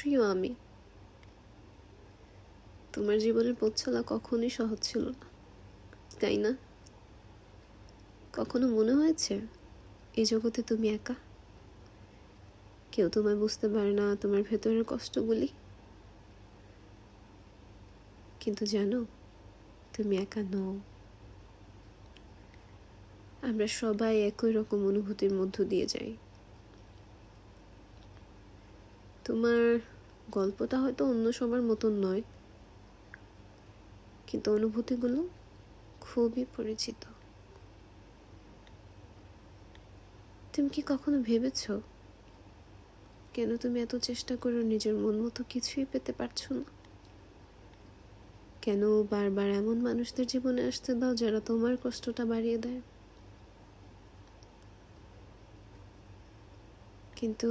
প্রিয় আমি। তোমার জীবনের পথ চলা কখনোই সহজ ছিল না, তাই না? কখনো মনে হয়েছে এই জগতে তুমি একা? কেউ তোমায় বুঝতে পারে না তোমার ভেতরের কষ্টগুলি। কিন্তু জানো, তুমি একা নও। আমরা সবাই একই রকম অনুভূতির মধ্য দিয়ে যাই। তোমার গল্পটা হয়তো অন্য সবার মতন নয়, কিন্তু অনুভূতিগুলো খুবই পরিচিত। তুমি কি কখনো ভেবেছো কেন তুমি এত চেষ্টা করে নিজের মন মতো কিছুই পেতে পারছো না? কেন বারবার এমন মানুষদের জীবনে আসতে দাও যারা তোমার কষ্টটা বাড়িয়ে দেয়? কিন্তু